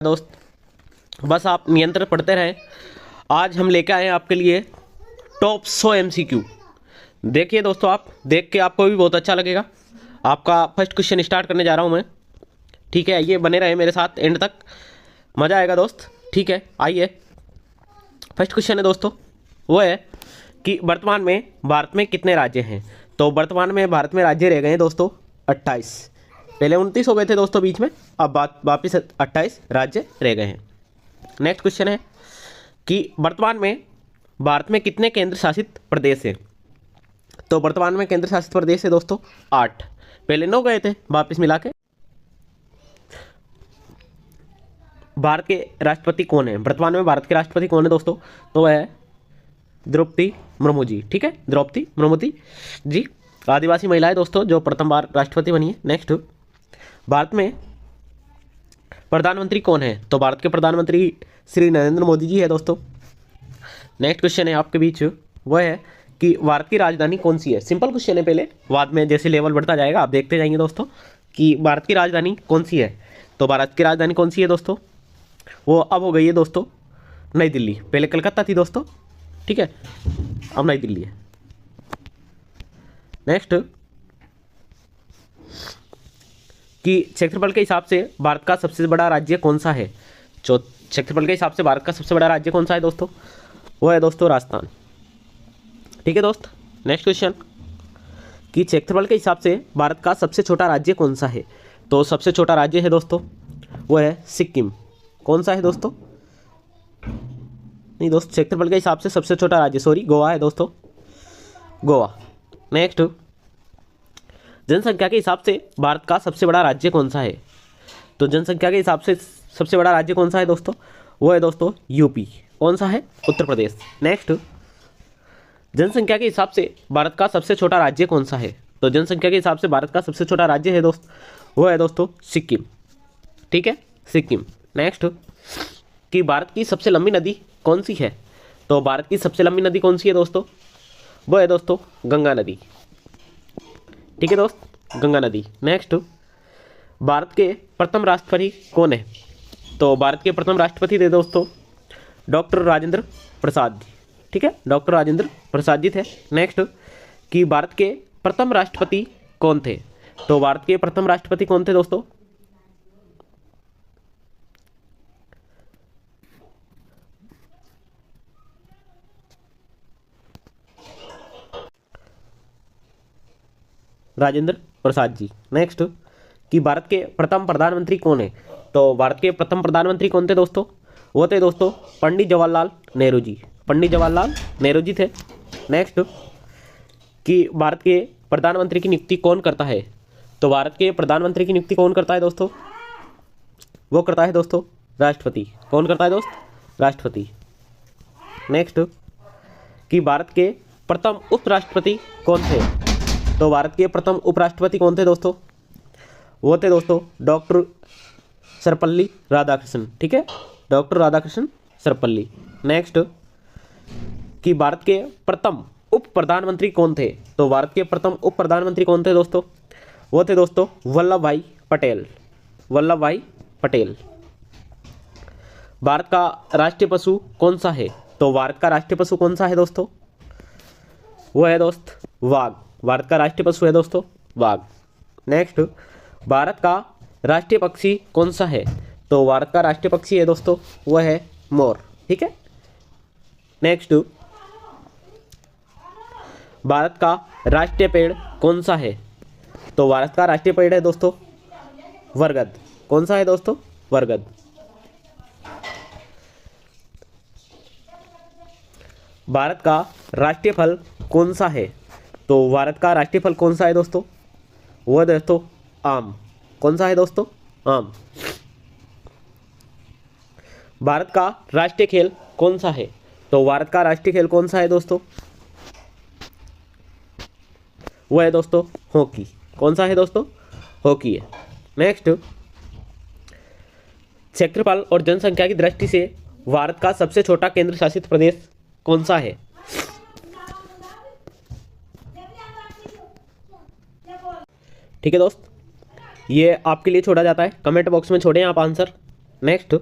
दोस्त, बस आप नियंत्रण पढ़ते रहें। आज हम लेकर आए हैं आपके लिए टॉप 100 MCQ। देखिए दोस्तों, आप देख के आपको भी बहुत अच्छा लगेगा। आपका फर्स्ट क्वेश्चन स्टार्ट करने जा रहा हूं मैं। ठीक है, आइए बने रहे मेरे साथ एंड तक, मज़ा आएगा दोस्त। ठीक है, आइए। फर्स्ट क्वेश्चन है दोस्तों, वो है कि वर्तमान में भारत में कितने राज्य हैं। तो वर्तमान में भारत में राज्य रह गए हैं दोस्तों 28। पहले 29 हो गए थे दोस्तों बीच में, अब वापिस 28 राज्य रह गए हैं। नेक्स्ट क्वेश्चन है कि वर्तमान में भारत में कितने केंद्र शासित प्रदेश हैं। तो वर्तमान में केंद्र शासित प्रदेश है दोस्तों 8। पहले 9 गए थे, वापस मिला के। भारत के राष्ट्रपति कौन है, वर्तमान में भारत के राष्ट्रपति कौन है दोस्तों। तो वह है द्रौपदी मुर्मू जी। ठीक है, द्रौपदी मुर्मू जी आदिवासी महिला है दोस्तों जो प्रथम बार राष्ट्रपति बनी है। नेक्स्ट, भारत में प्रधानमंत्री कौन है। तो भारत के प्रधानमंत्री श्री नरेंद्र मोदी जी है दोस्तों। नेक्स्ट क्वेश्चन है आपके बीच, वह है कि भारत की राजधानी कौन सी है। सिंपल क्वेश्चन है पहले, बाद में जैसे लेवल बढ़ता जाएगा आप देखते जाएंगे दोस्तों कि भारत की राजधानी कौन सी है। तो भारत की राजधानी कौन सी है दोस्तों, वो अब हो गई है दोस्तों नई दिल्ली। पहले कलकत्ता थी दोस्तों, ठीक है, अब नई दिल्ली है। नेक्स्ट, कि क्षेत्रफल के हिसाब से भारत का सबसे बड़ा राज्य कौन सा है। जो क्षेत्रफल के हिसाब से भारत का सबसे बड़ा राज्य कौन सा है दोस्तों, वो है दोस्तों राजस्थान। ठीक है दोस्त। नेक्स्ट क्वेश्चन, कि क्षेत्रफल के हिसाब से भारत का सबसे छोटा राज्य कौन सा है। तो सबसे छोटा राज्य है दोस्तों वो है सिक्किम। कौन सा है दोस्तों, नहीं दोस्त, क्षेत्रफल के हिसाब से सबसे छोटा राज्य, सॉरी, गोवा है दोस्तों, गोवा। नेक्स्ट, जनसंख्या के हिसाब से भारत का सबसे बड़ा राज्य कौन सा है। तो जनसंख्या के हिसाब से सबसे बड़ा राज्य कौन सा है दोस्तों, वो है दोस्तों यूपी। कौन सा है, उत्तर प्रदेश। नेक्स्ट, जनसंख्या के हिसाब से भारत का सबसे छोटा राज्य कौन सा है। तो जनसंख्या के हिसाब से भारत का सबसे छोटा राज्य है दोस्त, वो है दोस्तों सिक्किम। ठीक है, सिक्किम। नेक्स्ट, कि भारत की सबसे लंबी नदी कौन सी है। तो भारत की सबसे लंबी नदी कौन सी है दोस्तों, वो है दोस्तों गंगा नदी। ठीक है दोस्त, गंगा नदी। नेक्स्ट, भारत के प्रथम राष्ट्रपति कौन है। तो भारत के प्रथम राष्ट्रपति थे दोस्तों डॉक्टर राजेंद्र प्रसाद जी। ठीक है, डॉक्टर राजेंद्र प्रसाद जी थे। नेक्स्ट, कि भारत के प्रथम राष्ट्रपति कौन थे। तो भारत के प्रथम राष्ट्रपति कौन थे दोस्तों, राजेंद्र प्रसाद जी। नेक्स्ट, कि भारत के प्रथम प्रधानमंत्री कौन है। तो भारत के प्रथम प्रधानमंत्री कौन थे दोस्तों, वो थे दोस्तों पंडित जवाहरलाल नेहरू जी। पंडित जवाहरलाल नेहरू जी थे। नेक्स्ट, कि भारत के प्रधानमंत्री की नियुक्ति कौन करता है। तो भारत के प्रधानमंत्री की नियुक्ति कौन करता है दोस्तों, वो करता है दोस्तों राष्ट्रपति। कौन करता है दोस्त, राष्ट्रपति। नेक्स्ट, कि भारत के प्रथम उपराष्ट्रपति कौन थे। तो भारत के प्रथम उपराष्ट्रपति कौन थे दोस्तों, वो थे दोस्तों डॉक्टर सर्वपल्ली राधाकृष्णन। ठीक है, डॉक्टर राधाकृष्णन सर्वपल्ली। नेक्स्ट, कि भारत के प्रथम उप प्रधानमंत्री कौन थे। तो भारत के प्रथम उप प्रधानमंत्री कौन थे दोस्तों, वो थे दोस्तों वल्लभ भाई पटेल। वल्लभ भाई पटेल। भारत का राष्ट्रीय पशु कौन सा है। तो भारत का राष्ट्रीय पशु कौन सा है दोस्तों, वो है दोस्त वाघ। भारत का राष्ट्रीय पशु है दोस्तों वाघ। नेक्स्ट, भारत का राष्ट्रीय पक्षी कौन सा है। तो भारत का राष्ट्रीय पक्षी है दोस्तों वो है मोर। ठीक है। नेक्स्ट, भारत का राष्ट्रीय पेड़ कौन सा है। तो भारत का राष्ट्रीय पेड़ है दोस्तों बरगद। कौन सा है दोस्तों, बरगद। भारत का राष्ट्रीय फल कौन सा है। तो भारत का राष्ट्रीय फल कौन सा है दोस्तों, वो है दोस्तों आम। कौन सा है दोस्तों, आम। भारत का राष्ट्रीय खेल कौन सा है। तो भारत का राष्ट्रीय खेल कौन सा है दोस्तों, वो है दोस्तों हॉकी। कौन सा है दोस्तों, हॉकी है। नेक्स्ट, क्षेत्रफल और जनसंख्या की दृष्टि से भारत का सबसे छोटा केंद्र शासित प्रदेश कौन सा है। ठीक है दोस्त, ये आपके लिए छोड़ा जाता है, कमेंट बॉक्स में छोड़ें आप आंसर। नेक्स्ट,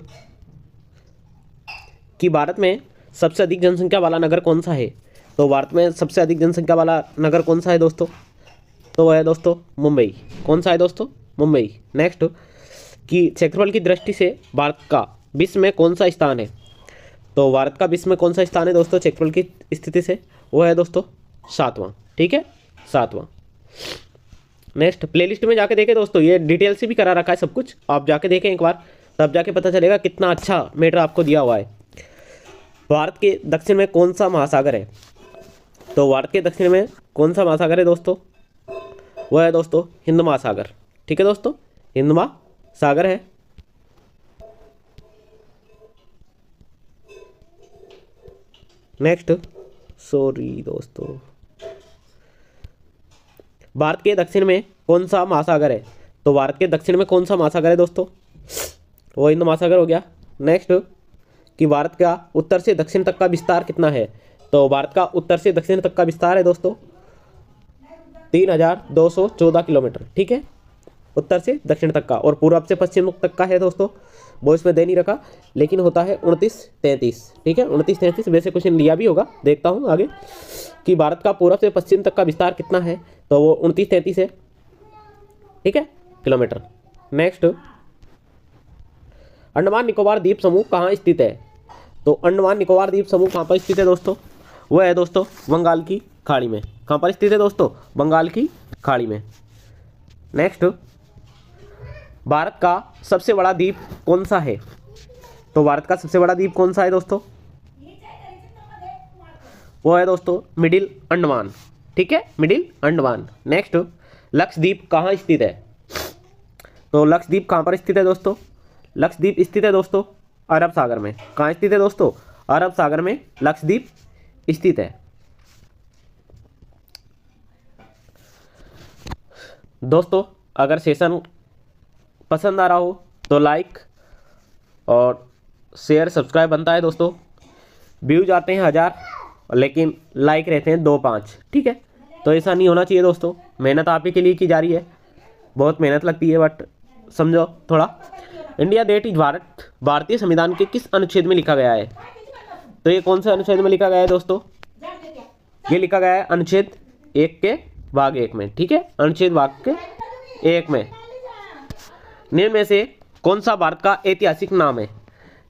कि भारत में सबसे अधिक जनसंख्या वाला नगर कौन सा है? तो भारत में सबसे अधिक जनसंख्या वाला नगर कौन सा है दोस्तों? तो वह है दोस्तों मुंबई। कौन सा है दोस्तों? मुंबई। नेक्स्ट, कि क्षेत्रफल की दृष्टि से भारत का विश्व में कौन सा स्थान है? तो भारत का विश्व में कौन सा स्थान है दोस्तों क्षेत्रफल की स्थिति से? वो है दोस्तों 7वां। ठीक है, 7वां। नेक्स्ट, प्लेलिस्ट में जाके देखें दोस्तों, ये डिटेल से भी करा रखा है सब कुछ, आप जाके देखें एक बार, तब जाके पता चलेगा कितना अच्छा मैटर आपको दिया हुआ है। भारत के दक्षिण में कौन सा महासागर है? तो भारत के दक्षिण में कौन सा महासागर है दोस्तों? वह है दोस्तों हिंद महासागर। ठीक है दोस्तों, हिंद महासागर है। नेक्स्ट, सॉरी दोस्तों, भारत के दक्षिण में कौन सा महासागर है? तो भारत के दक्षिण में कौन सा महासागर है दोस्तों? वो हिंद महासागर हो गया। नेक्स्ट, कि भारत का उत्तर से दक्षिण तक का विस्तार कितना है? तो भारत का उत्तर से दक्षिण तक का विस्तार है दोस्तों 3214 किलोमीटर। ठीक है, उत्तर से दक्षिण तक का, और पूर्व से पश्चिम तक का है दोस्तों, वो इसमें दे नहीं रखा, लेकिन होता है 2933। ठीक है, 2933 वैसे क्वेश्चन लिया भी होगा, देखता हूँ आगे, कि भारत का पूर्व से पश्चिम तक का विस्तार कितना है? तो वो 2933 है। ठीक है, किलोमीटर। नेक्स्ट, अंडमान निकोबार द्वीप समूह कहाँ स्थित है? तो अंडमान निकोबार द्वीप समूह कहाँ पर स्थित है दोस्तों? वह है दोस्तों बंगाल की खाड़ी में। कहाँ पर स्थित है दोस्तों? बंगाल की खाड़ी में। नेक्स्ट, भारत का सबसे बड़ा द्वीप कौन सा है? तो भारत का सबसे बड़ा द्वीप कौन सा है दोस्तों? वो है दोस्तों मिडिल अंडमान। ठीक है, मिडिल अंडमान। नेक्स्ट, लक्षद्वीप कहाँ स्थित है? तो लक्षद्वीप कहाँ पर स्थित है दोस्तों? लक्षद्वीप स्थित है दोस्तों अरब सागर में। कहाँ स्थित है दोस्तों? अरब सागर में लक्षद्वीप स्थित है। दोस्तों, अगर सेशन पसंद आ रहा हो तो लाइक और शेयर सब्सक्राइब बनता है दोस्तों। व्यूज आते हैं 1000, लेकिन लाइक रहते हैं 2-5। ठीक है, तो ऐसा नहीं होना चाहिए दोस्तों। मेहनत आप ही के लिए की जा रही है, बहुत मेहनत लगती है, बट समझो थोड़ा। इंडिया दैट इज भारत भारतीय संविधान के किस अनुच्छेद में लिखा गया है? तो ये कौन से अनुच्छेद में लिखा गया है दोस्तों? ये लिखा गया है अनुच्छेद 1 के भाग 1 में। ठीक है, अनुच्छेद भाग के 1 में। निम्न में से कौन सा भारत का ऐतिहासिक नाम है?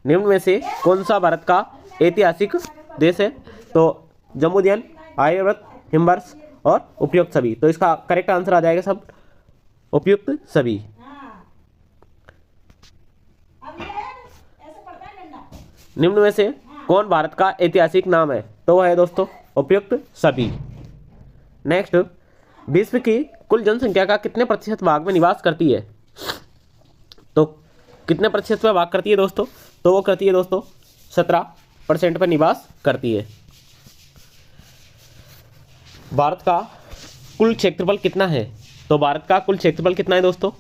निम्न में से कौन सा भारत का ऐतिहासिक देश है? तो जम्बूदियन, आर्यव्रत, हिमवर्ष और उपयुक्त सभी। तो इसका करेक्ट आंसर आ जाएगा सब उपयुक्त सभी। निम्न में से कौन भारत का ऐतिहासिक नाम है? तो वह है दोस्तों उपयुक्त सभी। नेक्स्ट, विश्व की कुल जनसंख्या का कितने प्रतिशत भाग में निवास करती है? तो कितने प्रतिशत पर भाग करती है दोस्तों? तो वो करती है दोस्तों 17% पर निवास करती है। भारत का कुल क्षेत्रफल कितना है? तो भारत का कुल क्षेत्रफल कितना है दोस्तों?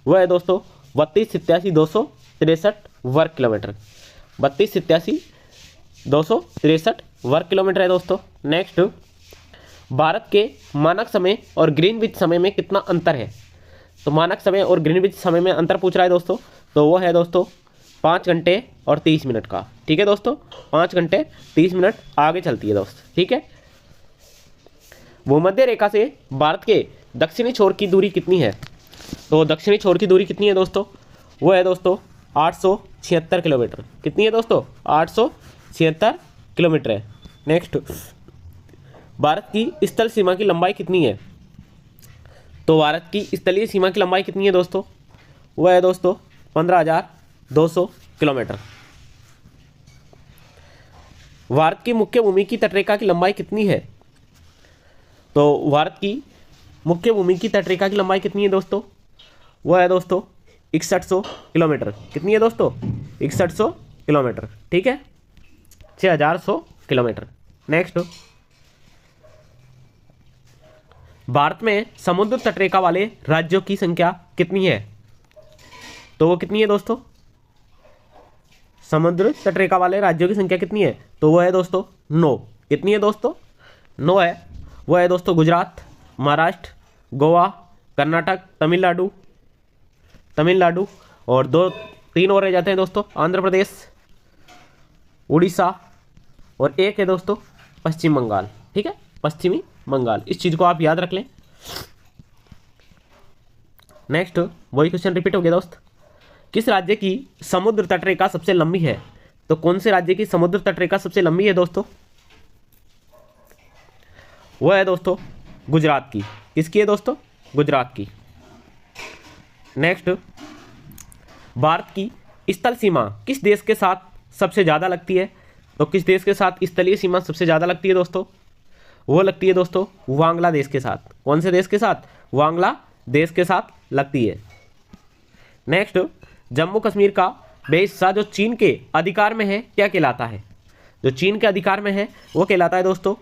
वह है दोस्तों 32,87,263 वर्ग किलोमीटर। 32,87,263 वर्ग किलोमीटर है दोस्तों। नेक्स्ट, भारत के मानक समय और ग्रीनविच समय में कितना अंतर है? तो मानक समय और ग्रीनविच समय में अंतर पूछ रहा है दोस्तों, तो वो है दोस्तों 5 घंटे और 30 मिनट का। ठीक है दोस्तों, 5 घंटे 30 मिनट आगे चलती है दोस्त। ठीक है, भूमध्य रेखा से भारत के दक्षिणी छोर की दूरी कितनी है? तो दक्षिणी छोर की दूरी कितनी है दोस्तों? वो है दोस्तों 876 किलोमीटर। कितनी है दोस्तों? 876 किलोमीटर है। नेक्स्ट, भारत की स्थल सीमा की लंबाई कितनी है? तो भारत की स्थलीय सीमा की लंबाई कितनी है दोस्तों? वह है दोस्तों 15,200 किलोमीटर। भारत की मुख्य भूमि की तटरेखा की लंबाई कितनी है? तो भारत की मुख्य भूमि की तटरेखा की लंबाई कितनी है दोस्तों? वह है दोस्तों 6100 किलोमीटर। कितनी है दोस्तों? 6100 किलोमीटर। ठीक है, 6100 किलोमीटर। नेक्स्ट, भारत में समुद्र तटरेखा वाले राज्यों की संख्या कितनी है? तो वो कितनी है दोस्तों? समुद्र तटरेखा वाले राज्यों की संख्या कितनी है? तो वो है दोस्तों 9। कितनी है दोस्तों? 9 है। वो है दोस्तों गुजरात, महाराष्ट्र, गोवा, कर्नाटक, तमिलनाडु और 2 3 और रह जाते हैं दोस्तों, आंध्र प्रदेश, उड़ीसा और एक है दोस्तों पश्चिम बंगाल। ठीक है, पश्चिमी बंगाल, इस चीज़ को आप याद रख लें। नेक्स्ट वही क्वेश्चन रिपीट हो गया दोस्त। किस राज्य की समुद्र तटरेखा सबसे लंबी है? तो कौन से राज्य की समुद्र तटरेखा सबसे लंबी है दोस्तों? वो है दोस्तों गुजरात की। किसकी है दोस्तों? गुजरात की। नेक्स्ट, भारत की स्थल सीमा किस देश के साथ सबसे ज़्यादा लगती है? तो किस देश के साथ स्थलीय सीमा सबसे ज़्यादा लगती है दोस्तों? वो लगती है दोस्तों बांग्लादेश के साथ। कौन से देश के साथ? बांग्लादेश के साथ लगती है। नेक्स्ट, जम्मू कश्मीर का वे हिस्सा जो चीन के अधिकार में है क्या कहलाता है? जो चीन के अधिकार में है वो कहलाता है दोस्तों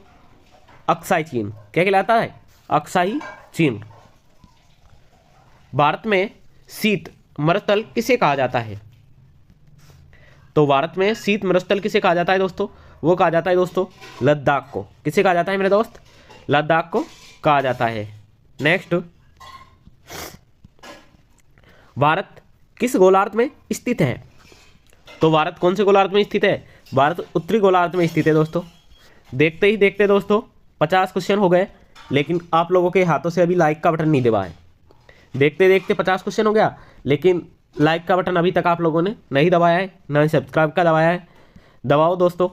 अक्साई चीन। क्या कहलाता है? अक्साई चीन। भारत में शीत मरुस्थल किसे कहा जाता है? तो भारत में शीत मरुस्थल किसे कहा जाता है दोस्तों? वो कहा जाता है दोस्तों लद्दाख को। किसे कहा जाता है मेरे दोस्त? लद्दाख को कहा जाता है। नेक्स्ट, भारत किस गोलार्ध में स्थित है? तो भारत कौन से गोलार्ध में स्थित है? भारत उत्तरी गोलार्ध में स्थित है दोस्तों। देखते ही देखते दोस्तों 50 क्वेश्चन हो गए, लेकिन आप लोगों के हाथों से अभी लाइक का बटन नहीं दबाया है। देखते देखते 50 क्वेश्चन हो गया, लेकिन लाइक का बटन अभी तक आप लोगों ने नहीं दबाया है, ना ही सब्सक्राइब का दबाया है। दबाओ दोस्तों।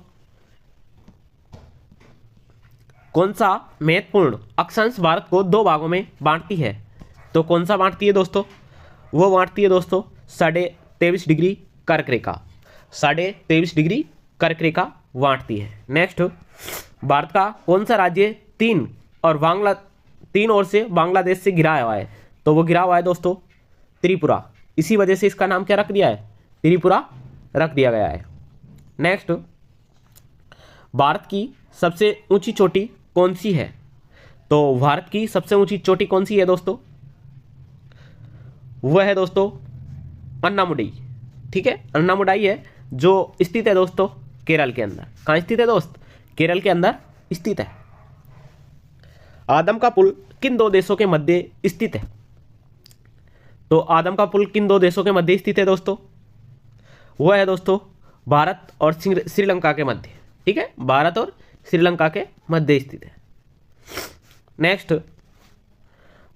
कौन सा महत्वपूर्ण अक्षांश भारत को 2 भागों में बांटती है? तो कौन सा बांटती है दोस्तों? वो बांटती है दोस्तों 23.5 डिग्री कर्क रेखा। 23.5 डिग्री कर्क रेखा बांटती है। नेक्स्ट, भारत का कौन सा राज्य 3 ओर से बांग्लादेश से घिरा हुआ है? तो वो घिरा हुआ है दोस्तों त्रिपुरा। इसी वजह से इसका नाम क्या रख दिया है? त्रिपुरा रख दिया गया है। नेक्स्ट, भारत की सबसे ऊंची चोटी कौन सी है? तो भारत की सबसे ऊंची चोटी कौन सी है दोस्तों? वह है दोस्तों अन्नामुडी। ठीक है, अन्नामुडाई है जो स्थित है दोस्तों केरल के अंदर। कहाँ स्थित है दोस्त? केरल के अंदर स्थित है। आदम का पुल किन 2 देशों के मध्य स्थित है? तो आदम का पुल किन 2 देशों के मध्य स्थित है दोस्तों? वह है दोस्तों भारत और श्रीलंका के मध्य। ठीक है, भारत और श्रीलंका के मध्य स्थित है। नेक्स्ट,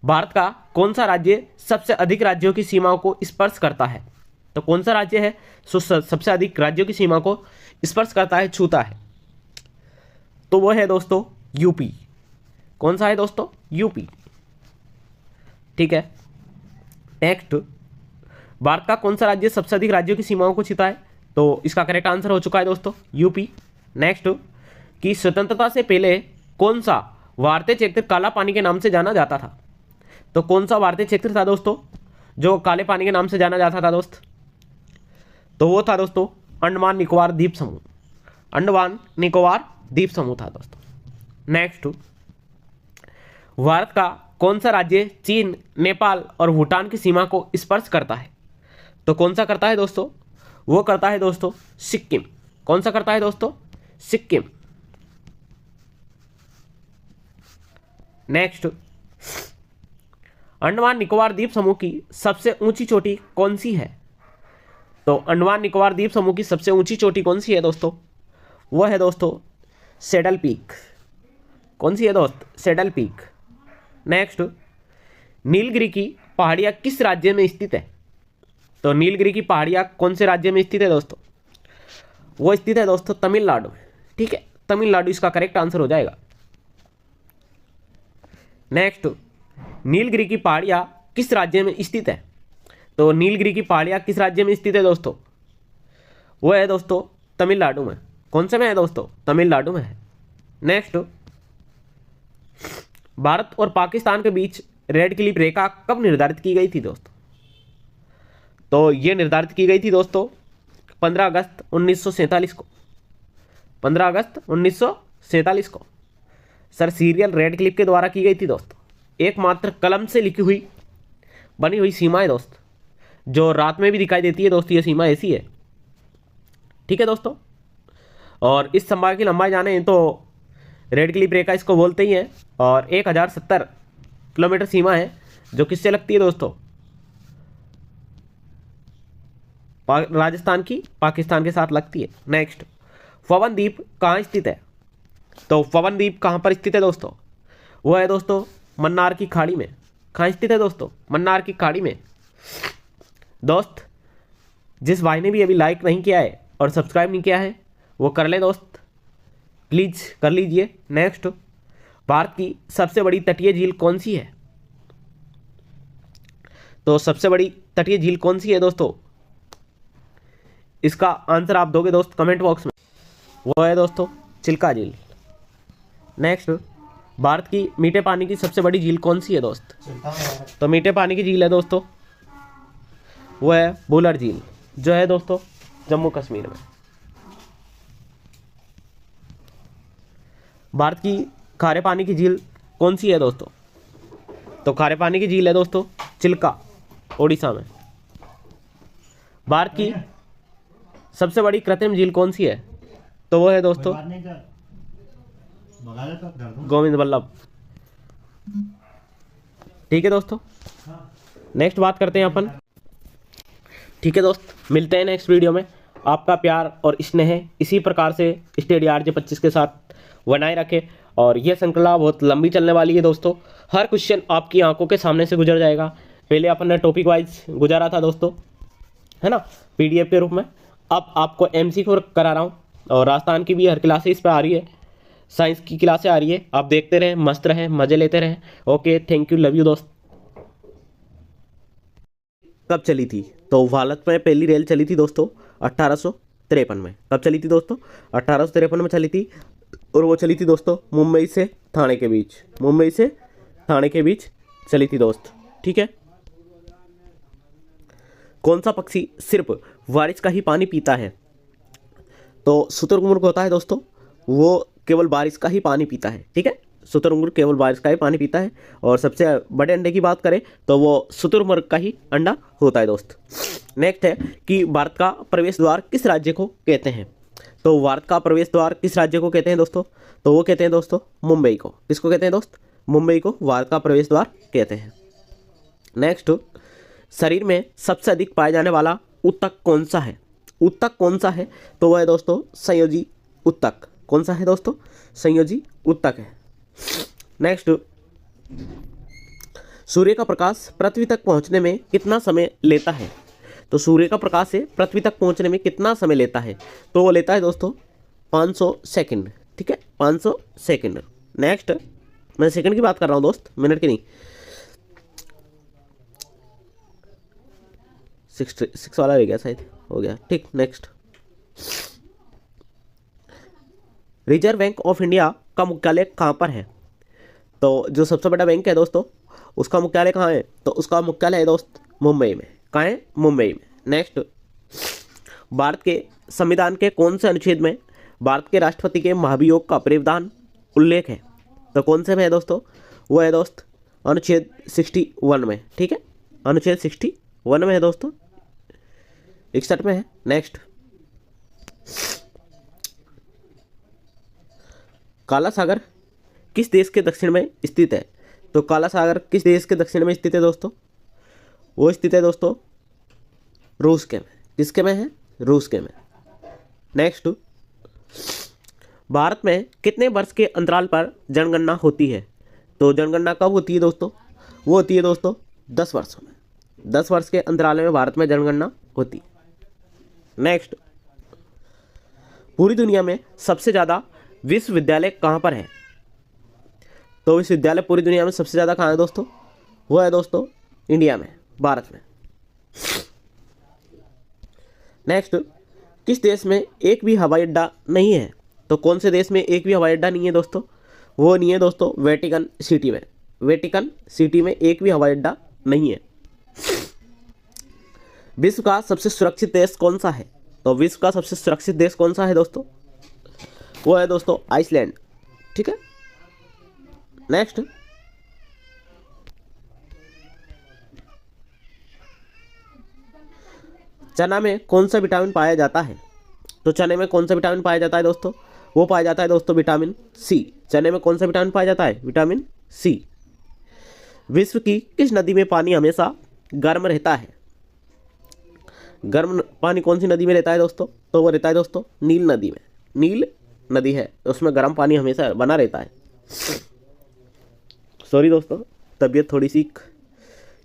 भारत का कौन सा राज्य सबसे अधिक राज्यों की सीमाओं को स्पर्श करता है? तो कौन सा राज्य है सबसे अधिक राज्यों की सीमा को स्पर्श करता है, छूता है? तो वो है दोस्तों यूपी। कौन सा है दोस्तों? यूपी। ठीक है। नेक्स्ट, भारत का कौन सा राज्य सबसे अधिक राज्यों की सीमाओं को छूता है? तो इसका करेक्ट आंसर हो चुका है दोस्तों यूपी। नेक्स्ट, कि स्वतंत्रता से पहले कौन सा भारतीय क्षेत्र काला पानी के नाम से जाना जाता था? तो कौन सा भारतीय क्षेत्र था दोस्तों जो काले पानी के नाम से जाना जाता था दोस्त? तो वो था दोस्तों अंडमान निकोबार द्वीप समूह। अंडमान निकोबार द्वीप समूह था दोस्तों। नेक्स्ट, भारत का कौन सा राज्य चीन, नेपाल और भूटान की सीमा को स्पर्श करता है? तो कौन सा करता है दोस्तों? वो करता है दोस्तों सिक्किम। कौन सा करता है दोस्तों? सिक्किम। नेक्स्ट, अंडमान निकोबार द्वीप समूह की सबसे ऊंची चोटी कौन सी है? तो अंडमान निकोबार द्वीप समूह की सबसे ऊंची चोटी कौन सी है दोस्तों? वह है दोस्तों सैडल पीक। कौन सी है दोस्त? Saddle peak. नेक्स्ट, नीलगिरी की पहाड़ियाँ किस राज्य में स्थित है? तो नीलगिरी की पहाड़ियाँ कौन से राज्य में स्थित है दोस्तों? वो स्थित है दोस्तों तमिलनाडु में। ठीक है, तमिलनाडु इसका करेक्ट आंसर हो जाएगा। नेक्स्ट, नीलगिरी की पहाड़ियाँ किस राज्य में स्थित है? तो नीलगिरी की पहाड़ियाँ किस राज्य में स्थित है दोस्तों? वो है दोस्तों तमिलनाडु में। कौन से में है दोस्तों? तमिलनाडु में है। नेक्स्ट, भारत और पाकिस्तान के बीच रेड क्लिफ रेखा कब निर्धारित की गई थी दोस्तों? तो ये निर्धारित की गई थी दोस्तों 15 अगस्त 1947 को। 15 अगस्त 1947 को सर सीरियल रेड क्लिफ के द्वारा की गई थी दोस्तों। एकमात्र कलम से लिखी हुई बनी हुई सीमा है दोस्त, जो रात में भी दिखाई देती है दोस्तों। ये सीमा ऐसी है। ठीक है दोस्तों, और इस संभाग की लंबाई जाने तो रेड क्लिफ रेखा इसको बोलते ही हैं, और 1070 किलोमीटर सीमा है, जो किससे लगती है दोस्तों? राजस्थान की पाकिस्तान के साथ लगती है। नेक्स्ट, पवन द्वीप कहाँ स्थित है? तो पवन द्वीप कहाँ पर स्थित है दोस्तों? वो है दोस्तों मन्नार की खाड़ी में। कहाँ स्थित है दोस्तों? मन्नार की खाड़ी में। दोस्त, जिस भाई ने भी अभी लाइक नहीं किया है और सब्सक्राइब नहीं किया है वो कर ले दोस्त, प्लीज कर लीजिए। नेक्स्ट, भारत की सबसे बड़ी तटीय झील कौन सी है? तो सबसे बड़ी तटीय झील कौन सी है दोस्तों? इसका आंसर आप दोगे दोस्त कमेंट बॉक्स में। वो है दोस्तों चिल्का झील। नेक्स्ट, भारत की मीठे पानी की सबसे बड़ी झील कौन सी है दोस्त? तो मीठे पानी की झील है दोस्तों, वो है बुलर झील, जो है दोस्तों जम्मू कश्मीर में। भारत की खारे पानी की झील कौन सी है दोस्तों? तो खारे पानी की झील है दोस्तों चिल्का, ओडिशा में। भारत की सबसे बड़ी कृत्रिम झील कौन सी है? तो वो है दोस्तों गोविंद बल्लभ। ठीक है दोस्तों, नेक्स्ट बात करते हैं अपन। ठीक है दोस्त, मिलते हैं नेक्स्ट वीडियो में। आपका प्यार और स्नेह इसी प्रकार से स्टडी RJ25 के साथ बनाए रखे। और यह श्रृंखला बहुत लंबी चलने वाली है दोस्तों। हर क्वेश्चन आपकी आंखों के सामने से गुजर जाएगा। पहले अपन ने टॉपिक वाइज गुजारा था दोस्तों, है ना, PDF के रूप में। अब आपको MCQ करा रहा हूँ और राजस्थान की भी हर क्लासें इस पर आ रही है, साइंस की क्लासें आ रही है। आप देखते रहें, मस्त रहें, मजे लेते रहें। Okay, thank you, love you दोस्त। कब चली थी? तो भारत में पहली रेल चली थी दोस्तों 1853 में। कब चली थी दोस्तों? 1853 में चली थी। और वो चली थी दोस्तों मुंबई से ठाणे के बीच। मुंबई से ठाणे के बीच चली थी दोस्त। ठीक है। कौन सा पक्षी सिर्फ बारिश का ही पानी पीता है? तो शुतुरमुर्ग होता है दोस्तों, वो केवल बारिश का ही पानी पीता है। ठीक है, शुतुरमुर्ग केवल बारिश का ही पानी पीता है। और सबसे बड़े अंडे की बात करें तो वो शुतुरमुर्ग का ही अंडा होता है दोस्त। नेक्स्ट है कि भारत का प्रवेश द्वार किस राज्य को कहते हैं? तो भारत का प्रवेश द्वार किस राज्य को कहते हैं दोस्तों? तो वो कहते हैं दोस्तों मुंबई को। किसको कहते हैं दोस्त? मुंबई को भारत का प्रवेश द्वार कहते हैं। नेक्स्ट, शरीर में सबसे अधिक पाया जाने वाला ऊतक कौन सा है? ऊतक कौन सा है? तो वह है दोस्तों संयोजी ऊतक। कौन सा है दोस्तों? संयोजी ऊतक है। नेक्स्ट, सूर्य का प्रकाश पृथ्वी तक पहुंचने में कितना समय लेता है? तो सूर्य का प्रकाश से पृथ्वी तक पहुंचने में कितना समय लेता है? तो वो लेता है दोस्तों 500 सेकंड। ठीक है, 500 सेकंड। नेक्स्ट, मैं सेकंड की बात कर रहा हूं दोस्त, मिनट की नहीं। 6 वाला रह गया शायद, हो गया। ठीक, next, reserve bank of India का मुख्यालय कहाँ पर है? तो जो सबसे बड़ा बैंक है दोस्तों, उसका मुख्यालय कहाँ है? तो उसका मुख्यालय है दोस्त मुंबई में। कहाँ है? मुंबई में। नेक्स्ट, भारत के संविधान के कौन से अनुच्छेद में भारत के राष्ट्रपति के महाभियोग का प्रावधान उल्लेख है? तो कौन से में है दोस्तों? वो है दोस्त अनुच्छेद 61 में। ठीक है, अनुच्छेद 61 में है दोस्तों, 61 में है। नेक्स्ट, काला सागर किस देश के दक्षिण में स्थित है? तो काला सागर किस देश के दक्षिण में स्थित है दोस्तों? वो स्थित है दोस्तों रूस के में। किसके में है? रूस के में। नेक्स्ट, भारत में कितने वर्ष के अंतराल पर जनगणना होती है? तो जनगणना कब होती है दोस्तों? वो होती है दोस्तों 10 वर्षों में। 10 वर्ष के अंतराल में भारत में जनगणना होती है। नेक्स्ट, पूरी दुनिया में सबसे ज़्यादा विश्वविद्यालय कहाँ पर है? तो विश्वविद्यालय पूरी दुनिया में सबसे ज़्यादा कहाँ है दोस्तों? वो है दोस्तों इंडिया में, भारत में। नेक्स्ट, किस देश में एक भी हवाई अड्डा नहीं है? तो कौन से देश में एक भी हवाई अड्डा नहीं है दोस्तों? वो नहीं है दोस्तों वेटिकन सिटी में। वेटिकन सिटी में एक भी हवाई अड्डा नहीं है। विश्व का सबसे सुरक्षित देश कौन सा है? तो विश्व का सबसे सुरक्षित देश कौन सा है दोस्तों? वो है दोस्तों आइसलैंड। ठीक है। नेक्स्ट, चना में कौन सा विटामिन पाया जाता है? तो चने में कौन सा विटामिन पाया जाता है दोस्तों? वो पाया जाता है दोस्तों विटामिन सी। चने में कौन सा विटामिन पाया जाता है? Vitamin C. विश्व की किस नदी में पानी हमेशा गर्म रहता है? गर्म पानी कौन सी नदी में रहता है दोस्तों? तो वो रहता है दोस्तों नील नदी में। नील नदी है उसमें गर्म पानी हमेशा बना रहता है। सॉरी दोस्तों, तबीयत थोड़ी सी।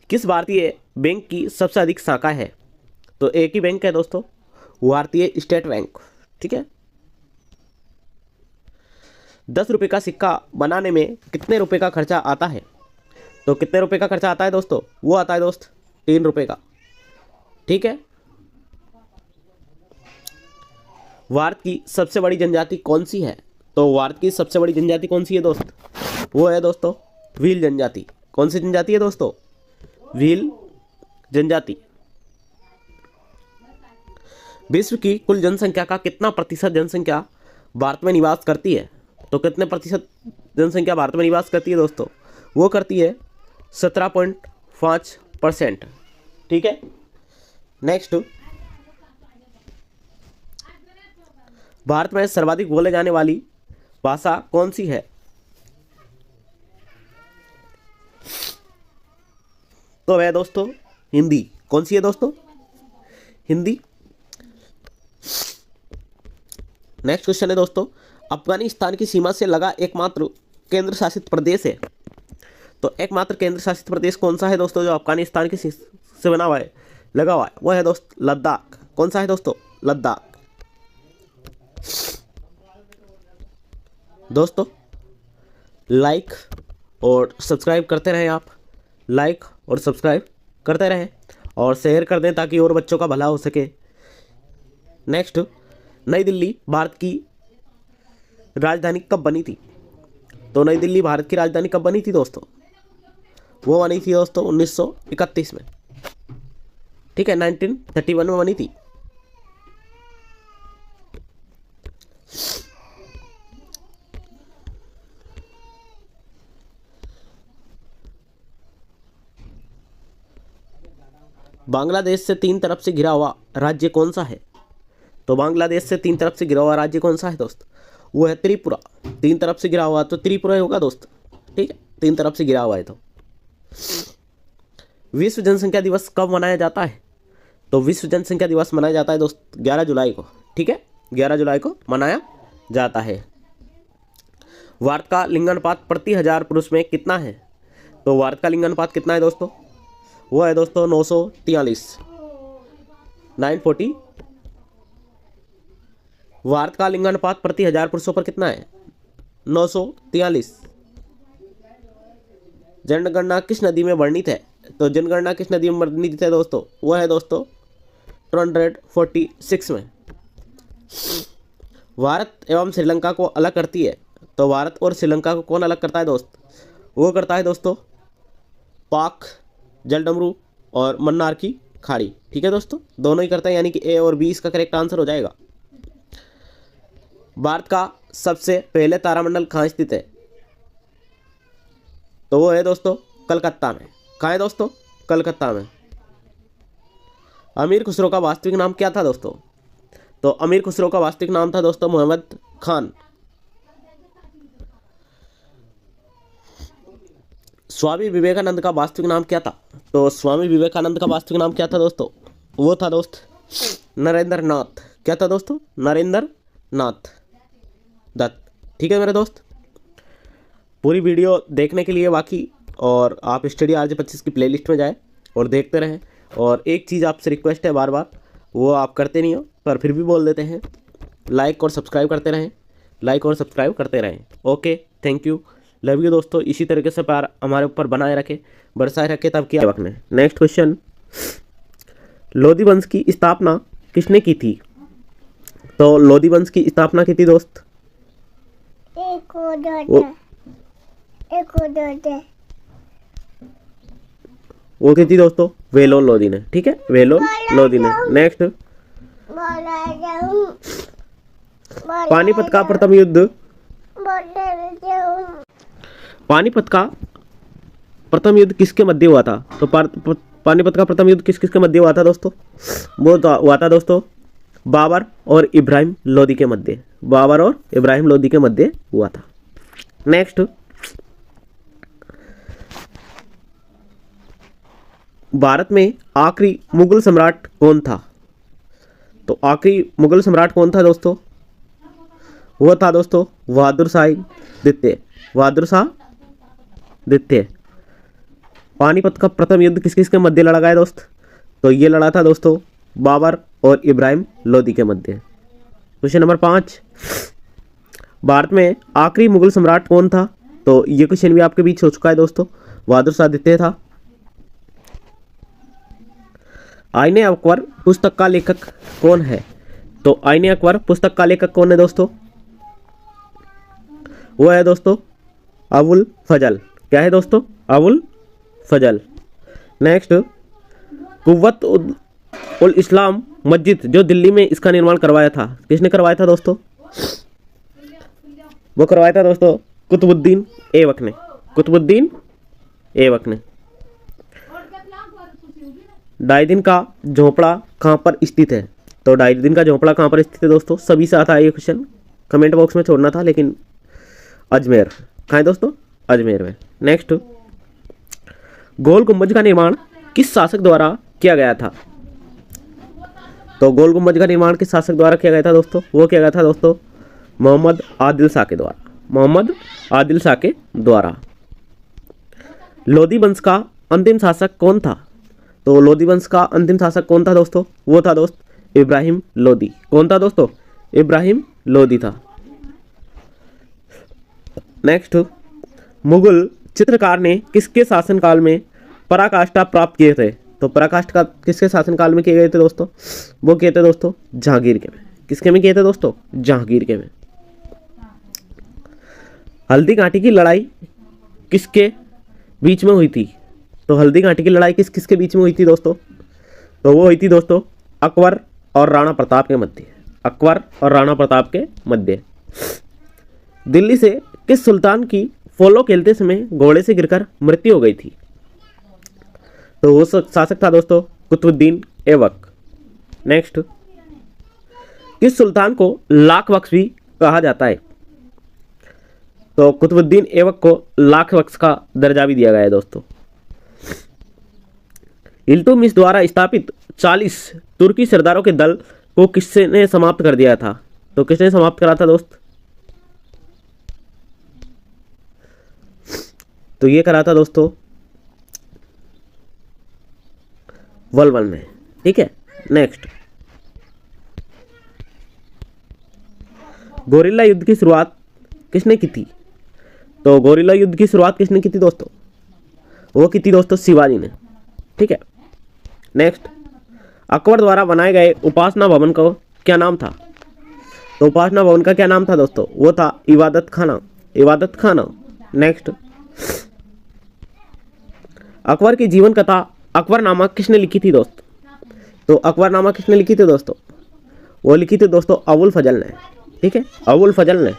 किस भारतीय बैंक की सबसे अधिक शाखा है? तो एक ही बैंक है दोस्तों, भारतीय स्टेट बैंक। ठीक है। 10 रुपये का सिक्का बनाने में कितने रुपए का खर्चा आता है? तो कितने रुपए का खर्चा आता है दोस्तों? वो आता है दोस्त 3 रुपये का। ठीक है। भारत की सबसे बड़ी जनजाति कौन सी है? तो भारत की सबसे बड़ी जनजाति कौन सी है दोस्त? वो है दोस्तों भील जनजाति। कौन सी जनजाति है दोस्तों? भील जनजाति। विश्व की कुल जनसंख्या का कितना प्रतिशत जनसंख्या भारत में निवास करती है? तो कितने प्रतिशत जनसंख्या भारत में निवास करती है दोस्तों? वो करती है 17.5%। ठीक है। नेक्स्ट, भारत में सर्वाधिक बोले जाने वाली भाषा कौन सी है? तो वह दोस्तों हिंदी। कौन सी है दोस्तों? हिंदी। नेक्स्ट क्वेश्चन है दोस्तों, अफगानिस्तान की सीमा से लगा एकमात्र केंद्र शासित प्रदेश है। तो एकमात्र केंद्र शासित प्रदेश कौन सा है दोस्तों जो अफगानिस्तान की से बना हुआ है, लगा हुआ है? वो है दोस्त लद्दाख। कौन सा है दोस्तों? लद्दाख। दोस्तों लाइक और सब्सक्राइब करते रहें आप, लाइक और सब्सक्राइब करते रहें और शेयर कर दें ताकि और बच्चों का भला हो सके। नेक्स्ट, नई दिल्ली भारत की राजधानी कब बनी थी? तो नई दिल्ली भारत की राजधानी कब बनी थी दोस्तों? वो बनी थी दोस्तों 1931 में। ठीक है, 1931 में बनी थी। बांग्लादेश से 3 तरफ से घिरा हुआ राज्य कौन सा है? तो बांग्लादेश से 3 तरफ से घिरा हुआ राज्य कौन सा है दोस्त? वो है त्रिपुरा। 3 तरफ से घिरा हुआ तो त्रिपुरा ही होगा दोस्त। ठीक है, 3 तरफ से घिरा हुआ है। तो विश्व जनसंख्या दिवस कब मनाया जाता है? तो विश्व जनसंख्या दिवस मनाया जाता है दोस्त 11 जुलाई को। ठीक है, 11 जुलाई को मनाया जाता है। भारत का लिंगानुपात प्रति 1000 पुरुष में कितना है? तो भारत का लिंगानुपात कितना है दोस्तों? वो है दोस्तों 943, 940। भारत का लिंगानुपात प्रति 1000 पुरुषों पर कितना है? 943। जनगणना किस नदी में वर्णित है? तो जनगणना किस नदी में वर्णित है दोस्तों? वो है दोस्तों 246 में। भारत एवं श्रीलंका को अलग करती है। तो भारत और श्रीलंका को कौन अलग करता है दोस्त? वो करता है दोस्तों पाक जलडमरू और मन्नार की खाड़ी। ठीक है दोस्तों, दोनों ही करता है, यानी कि ए और बी इसका करेक्ट आंसर हो जाएगा। भारत का सबसे पहले तारामंडल कहाँ स्थित है? तो वो है दोस्तों कलकत्ता में। कहाँ है दोस्तों? कलकत्ता में। अमीर खुसरो का वास्तविक नाम क्या था दोस्तों? तो अमीर खुसरो का वास्तविक नाम था दोस्तों मोहम्मद खान। स्वामी विवेकानंद का वास्तविक नाम क्या था? तो स्वामी विवेकानंद का वास्तविक नाम क्या था दोस्तों? वो था दोस्त नरेंद्र नाथ। क्या था दोस्तों? नरेंद्र नाथ दत्त। ठीक है मेरे दोस्त, पूरी वीडियो देखने के लिए बाकी और आप स्टडी RJ25 की प्लेलिस्ट में जाएं और देखते रहें। और एक चीज़ आपसे रिक्वेस्ट है बार बार, वो आप करते नहीं हो पर फिर भी बोल देते हैं, लाइक और सब्सक्राइब करते रहें, लाइक और सब्सक्राइब करते रहें। Okay, thank you, love you दोस्तों। इसी तरीके से प्यार हमारे ऊपर बनाए रखे, बरसाए रखे, तब किया वक्त में। नेक्स्ट क्वेश्चन, लोधी वंश की स्थापना किसने की थी? तो लोधी वंश की स्थापना की थी दोस्त वो की थी दोस्तों वेलोर लोधी ने। ठीक है, वेलोर लोधी ने। नेक्स्ट, पानीपत का प्रथम युद्ध, पानीपत का प्रथम युद्ध किसके मध्य हुआ था? तो पानीपत का प्रथम युद्ध किस किसके मध्य हुआ था दोस्तों? वो हुआ था दोस्तों बाबर और इब्राहिम लोदी के मध्य। बाबर और इब्राहिम लोदी के मध्य हुआ था। नेक्स्ट, भारत में आखिरी मुगल सम्राट कौन था? तो आखिरी मुगल सम्राट कौन था दोस्तों? वो था दोस्तों बहादुर शाह द्वितीय। बहादुर शाह द्वितीय। पानीपत का प्रथम युद्ध किस किस के मध्य लड़ा गया दोस्त? तो ये लड़ा था दोस्तों बाबर और इब्राहिम लोदी के मध्य। क्वेश्चन नंबर 5, भारत में आखिरी मुगल सम्राट कौन था? तो ये क्वेश्चन भी आपके बीच हो चुका है दोस्तों, बहादुर शाह द्वितीय था। आईने अकबर पुस्तक का लेखक कौन है? तो आईने अकबर पुस्तक का लेखक कौन है दोस्तों? वो है दोस्तों अबुल फजल। क्या है दोस्तों? अबुल फजल। नेक्स्ट, कुव्वत उल इस्लाम मस्जिद जो दिल्ली में इसका निर्माण करवाया था, किसने करवाया था दोस्तों? वो करवाया था दोस्तों कुतुबुद्दीन ऐबक ने। कुतुबुद्दीन ऐबक ने। डाइडिन का झोपड़ा कहाँ पर स्थित है? तो डाइडिन का झोपड़ा कहाँ पर स्थित है दोस्तों? सभी से आता है ये क्वेश्चन, कमेंट बॉक्स में छोड़ना था, लेकिन अजमेर। कहाँ है दोस्तों? अजमेर में। नेक्स्ट, गोल गुम्बज का निर्माण किस शासक द्वारा किया गया था? तो गोल गुम्बज का निर्माण किस शासक द्वारा किया गया था दोस्तों? वो किया गया था दोस्तों मोहम्मद आदिल शाह के द्वारा। मोहम्मद आदिल शाह के द्वारा। लोधी वंश का अंतिम शासक कौन था? तो लोधी वंश का अंतिम शासक कौन था दोस्तों? वो था दोस्त इब्राहिम लोधी। कौन था दोस्तों? इब्राहिम लोधी था। नेक्स्ट, मुगल चित्रकार ने किसके शासनकाल में पराकाष्ठा प्राप्त किए थे? तो पराकाष्ठा किसके शासनकाल में किए गए थे दोस्तों? वो किए थे दोस्तों जहांगीर के में। किसके में किए थे दोस्तों? जहांगीर के में। हल्दी घाटी की लड़ाई किसके बीच में हुई थी? तो हल्दी घाटी की लड़ाई किस किसके बीच में हुई थी दोस्तों? तो वो हुई थी दोस्तों अकबर और राणा प्रताप के मध्य। अकबर और राणा प्रताप के मध्य। दिल्ली से किस सुल्तान की पोलो खेलते समय घोड़े से गिरकर मृत्यु हो गई थी? तो वो शासक था दोस्तों कुतुबुद्दीन ऐबक। नेक्स्ट, किस सुल्तान को लाख बख्श भी कहा जाता है? तो कुतुबुद्दीन ऐबक को लाख बख्श का दर्जा भी दिया गया है दोस्तों। इल्तुतमिश द्वारा स्थापित 40 तुर्की सरदारों के दल को किसने समाप्त कर दिया था? तो किसने समाप्त करा था दोस्त? तो ये करा था दोस्तों बलबन ने। ठीक है। नेक्स्ट, गोरिल्ला युद्ध की शुरुआत किसने की थी? तो गोरिल्ला युद्ध की शुरुआत किसने की थी दोस्तों? वो की थी दोस्तों शिवाजी ने। ठीक है। नेक्स्ट, अकबर द्वारा बनाए गए उपासना भवन का क्या नाम था? तो उपासना भवन का क्या नाम था दोस्तों? वो था इबादत खाना। इबादत खाना। नेक्स्ट, अकबर की जीवन कथा अकबरनामा किसने लिखी थी दोस्त? तो अकबरनामा किसने लिखी थी दोस्तों? वो लिखी थी दोस्तों अबुल फजल ने। ठीक है, अबुल फजल ने।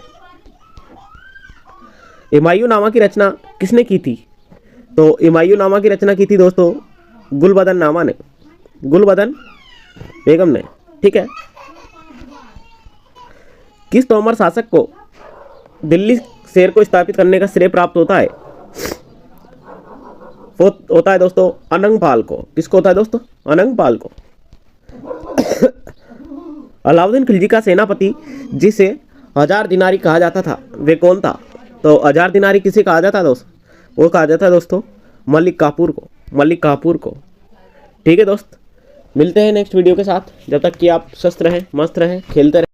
हुमायूंनामा की रचना किसने की थी? तो हुमायूंनामा की रचना की थी दोस्तों गुलबदन नामा ने। गुलबदन बेगम ने। ठीक है। किस तोमर शासक को दिल्ली शहर को स्थापित करने का श्रेय प्राप्त होता है? वो होता है दोस्तों अनंगपाल को। किसको होता है दोस्तों? अनंगपाल को। अलाउद्दीन खिलजी का सेनापति जिसे 1000 दिनारी कहा जाता था वे कौन था? तो 1000 दिनारी किसे कहा जाता दोस्त? वो कहा जाता है दोस्तों मलिक काफूर को। मलिक काफूर को। ठीक है दोस्त, मिलते हैं नेक्स्ट वीडियो के साथ। जब तक कि आप स्वस्थ रहें, मस्त रहें, खेलते रहें।